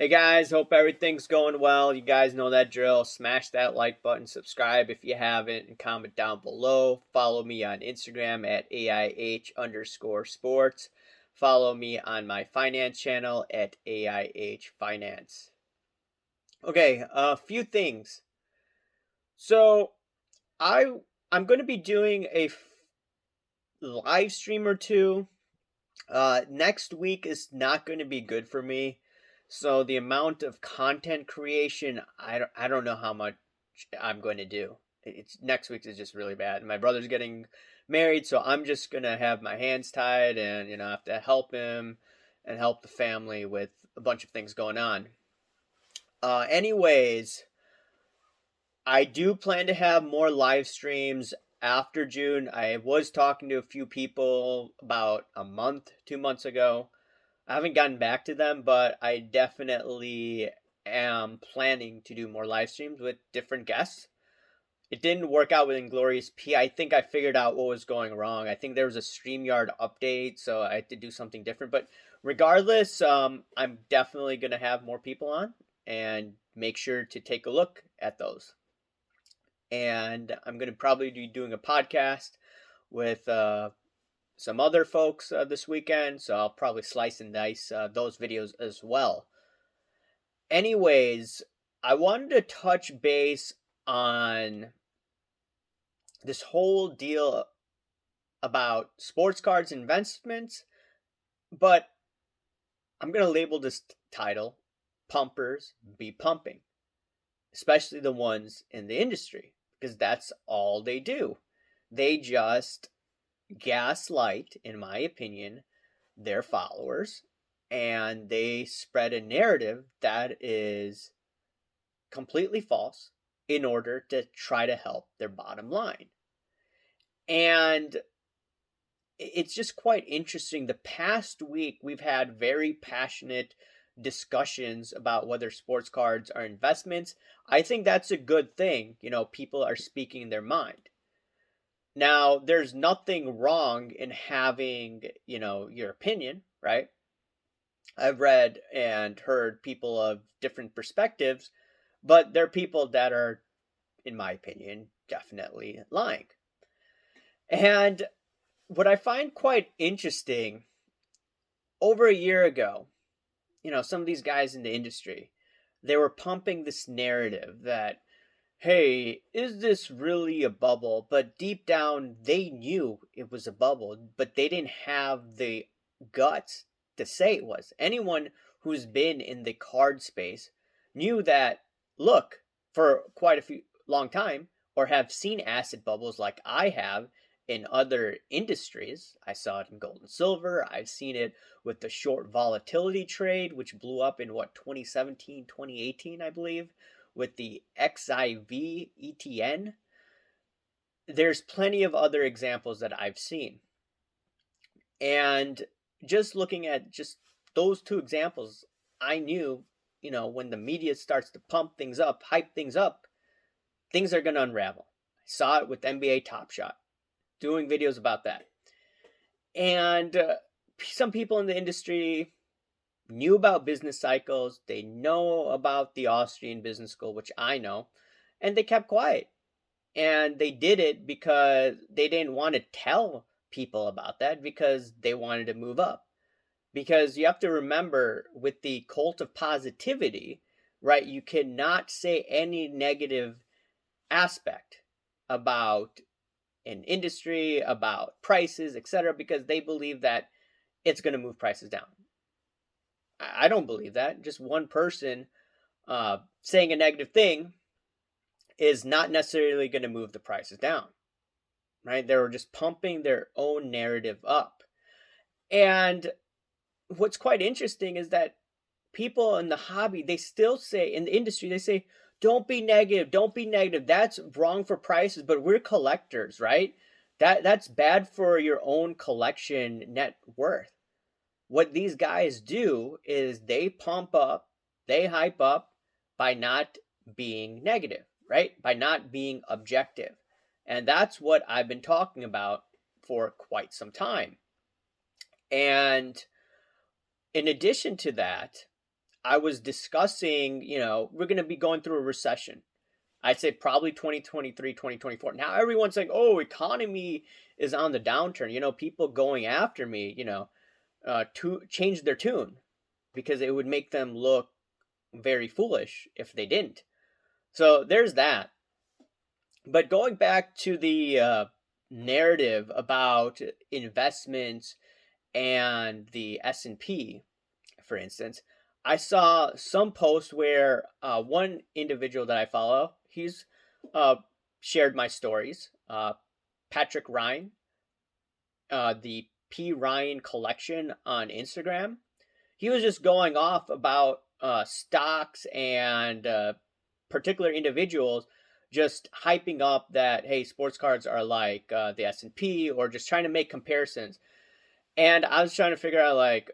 Hey guys, hope everything's going well. You guys know that drill. Smash that like button, subscribe if you haven't, and comment down below. Follow me on Instagram at AIH_sports. Follow me on my finance channel at AIH Finance. Okay, a few things. So I I'm going to be doing a live stream or two. Next week is not going to be good for me. So the amount of content creation, I don't know how much I'm going to do. It's next week is just really bad. My brother's getting married, so I'm just gonna have my hands tied and have to help him and help the family with a bunch of things going on. Anyways, I do plan to have more live streams after June. I was talking to a few people about a month, 2 months ago. I haven't gotten back to them, but I definitely am planning to do more live streams with different guests. It didn't work out with Inglorious P. I think I figured out what was going wrong. I think there was a StreamYard update, so I had to do something different. But regardless, I'm definitely going to have more people on and make sure to take a look at those. And I'm going to probably be doing a podcast with some other folks this weekend, so I'll probably slice and dice those videos as well. Anyways, I wanted to touch base on this whole deal about sports cards investments, but I'm going to label this title Pumpers Be Pumping, especially the ones in the industry, because that's all they do. They just gaslight, in my opinion, their followers, and they spread a narrative that is completely false in order to try to help their bottom line. And it's just quite interesting. The past week, we've had very passionate discussions about whether sports cards are investments. I think that's a good thing. People are speaking their mind. Now, there's nothing wrong in having, your opinion, right? I've read and heard people of different perspectives, but there are people that are, in my opinion, definitely lying. And what I find quite interesting, over a year ago, some of these guys in the industry, they were pumping this narrative that, hey, is this really a bubble? But deep down, they knew it was a bubble, but they didn't have the guts to say it was. Anyone who's been in the card space knew that, look, for quite a few long time, or have seen asset bubbles like I have in other industries. I saw it in gold and silver. I've seen it with the short volatility trade, which blew up in 2017, 2018, I believe, with the XIV ETN. There's plenty of other examples that I've seen. And just looking at just those two examples, I knew, when the media starts to pump things up, hype things up, things are going to unravel. I saw it with NBA Top Shot, doing videos about that. And some people in the industry knew about business cycles. They know about the Austrian Business School, which I know, and they kept quiet. And they did it because they didn't want to tell people about that, because they wanted to move up. Because you have to remember, with the cult of positivity, right, you cannot say any negative aspect about an industry, about prices, etc., because they believe that it's going to move prices down. I don't believe that. Just one person saying a negative thing is not necessarily going to move the prices down, right? They were just pumping their own narrative up. And what's quite interesting is that people in the hobby, they still say, in the industry, they say, don't be negative, don't be negative. That's wrong for prices, but we're collectors, right? That's bad for your own collection net worth. What these guys do is they pump up, they hype up by not being negative, right? By not being objective. And that's what I've been talking about for quite some time. And in addition to that, I was discussing, we're going to be going through a recession. I'd say probably 2023, 2024. Now everyone's like, oh, economy is on the downturn. People going after me, to change their tune because it would make them look very foolish if they didn't. So there's that. But going back to the narrative about investments and the S&P, for instance, I saw some post where one individual that I follow, he's uh, shared my stories. Patrick Ryan, the P Ryan collection on Instagram. He was just going off about stocks and particular individuals, just hyping up that, hey, sports cards are like the S&P, or just trying to make comparisons. And I was trying to figure out, like,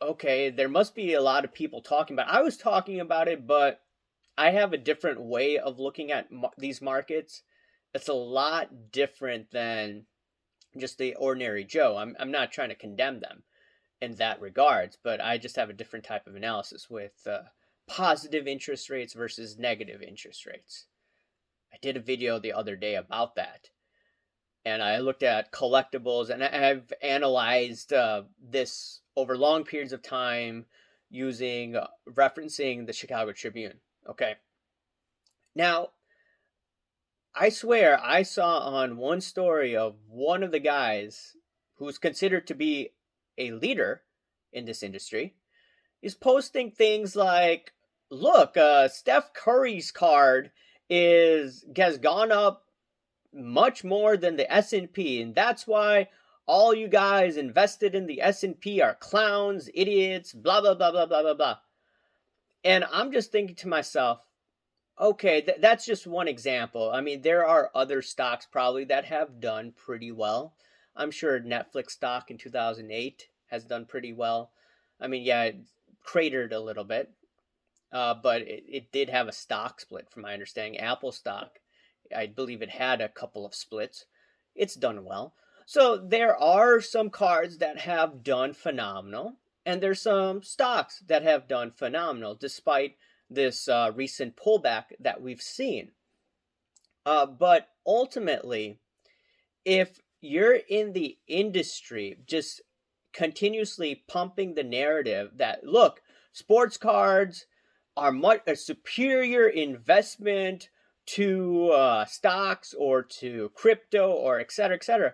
okay, there must be a lot of people talking about it. I was talking about it, but I have a different way of looking at these markets. It's a lot different than just the ordinary Joe. I'm not trying to condemn them in that regards, but I just have a different type of analysis with positive interest rates versus negative interest rates. I did a video the other day about that, and I looked at collectibles, and I've analyzed this over long periods of time using referencing the Chicago Tribune. Okay. Now, I swear I saw on one story of one of the guys who's considered to be a leader in this industry is posting things like, look, Steph Curry's card has gone up much more than the S&P, and that's why all you guys invested in the S&P are clowns, idiots, blah blah blah blah blah blah blah. And I'm just thinking to myself, okay, that's just one example. I mean, there are other stocks probably that have done pretty well. I'm sure Netflix stock in 2008 has done pretty well. I mean, yeah, it cratered a little bit, but it did have a stock split, from my understanding. Apple stock, I believe it had a couple of splits. It's done well. So there are some cards that have done phenomenal, and there's some stocks that have done phenomenal despite this recent pullback that we've seen. But ultimately, if you're in the industry just continuously pumping the narrative that, look, sports cards are much a superior investment to stocks or to crypto or et cetera,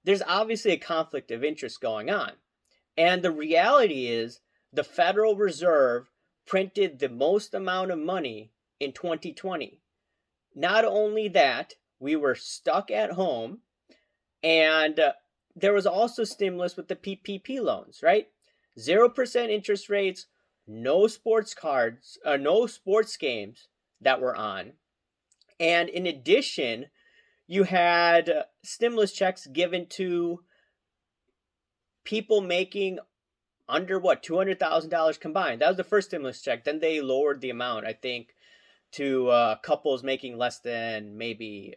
there's obviously a conflict of interest going on. And the reality is the Federal Reserve printed the most amount of money in 2020. Not only that, we were stuck at home, and there was also stimulus with the PPP loans, right? 0% interest rates, no sports cards, no sports games that were on. And in addition, you had stimulus checks given to people making under $200,000 combined. That was the first stimulus check. Then they lowered the amount, I think, to couples making less than maybe,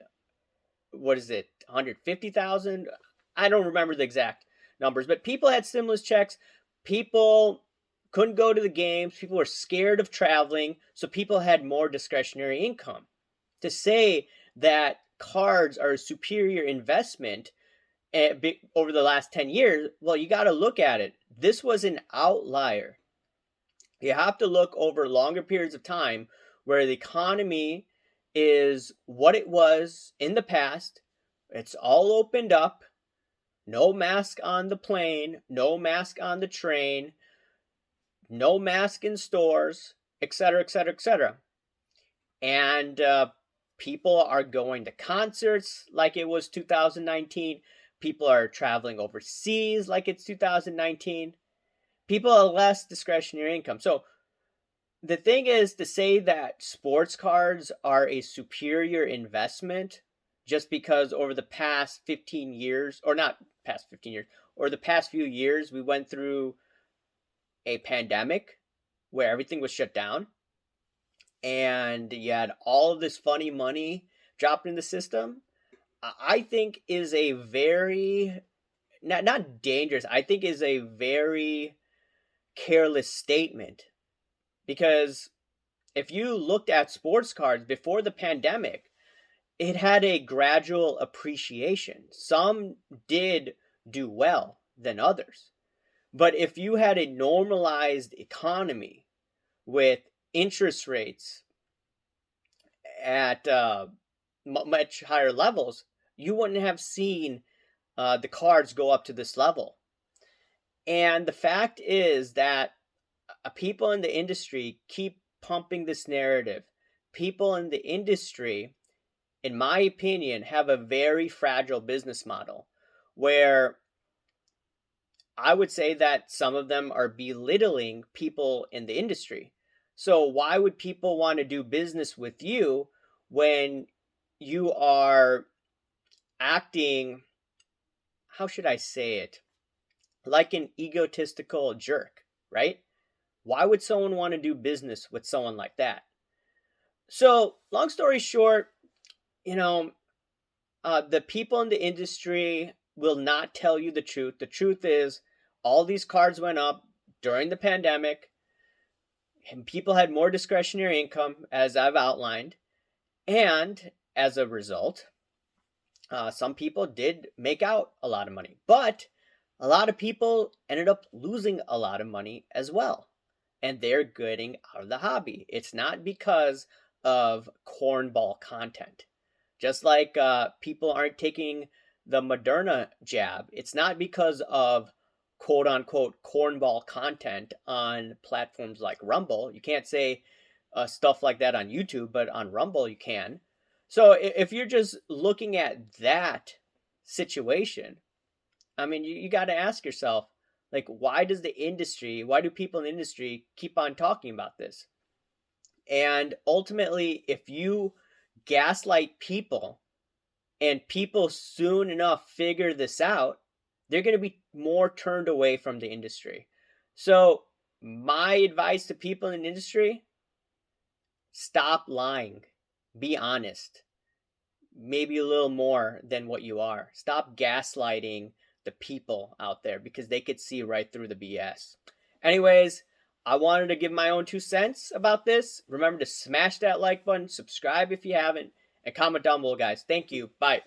150,000. I don't remember the exact numbers, but people had stimulus checks. People couldn't go to the games. People were scared of traveling, so people had more discretionary income. To say that cards are a superior investment over the last 10 years, well, you got to look at it. This was an outlier. You have to look over longer periods of time where the economy is what it was in the past. It's all opened up. No mask on the plane, no mask on the train, no mask in stores, etc., etc., etc. And people are going to concerts like it was 2019. People are traveling overseas like it's 2019. People have less discretionary income. So the thing is, to say that sports cards are a superior investment just because over the past 15 years, or not past 15 years, or the past few years, we went through a pandemic where everything was shut down, and you had all of this funny money dropped in the system, I think is a very, not dangerous, I think is a very careless statement Because if you looked at sports cards before the pandemic, it had a gradual appreciation. Some did do well than others. But if you had a normalized economy with interest rates at much higher levels, you wouldn't have seen the cards go up to this level. And the fact is that people in the industry keep pumping this narrative. People in the industry, in my opinion, have a very fragile business model where I would say that some of them are belittling people in the industry. So, why would people want to do business with you when you are acting, how should I say it, like an egotistical jerk, right? Why would someone want to do business with someone like that? So, long story short, you know, the people in the industry will not tell you the truth. The truth is, all these cards went up during the pandemic, and people had more discretionary income, as I've outlined. And as a result, some people did make out a lot of money, but a lot of people ended up losing a lot of money as well. And they're getting out of the hobby. It's not because of cornball content. Just like people aren't taking the Moderna jab, it's not because of quote unquote cornball content on platforms like Rumble. You can't say stuff like that on YouTube, but on Rumble you can. So if you're just looking at that situation, I mean, you got to ask yourself, like, why do people in the industry keep on talking about this? And ultimately, if you gaslight people and people soon enough figure this out, they're going to be more turned away from the industry. So, my advice to people in the industry, stop lying, be honest, maybe a little more than what you are. Stop gaslighting the people out there because they could see right through the BS. Anyways, I wanted to give my own 2 cents about this. Remember to smash that like button, subscribe if you haven't, and comment down below, guys. Thank you. Bye.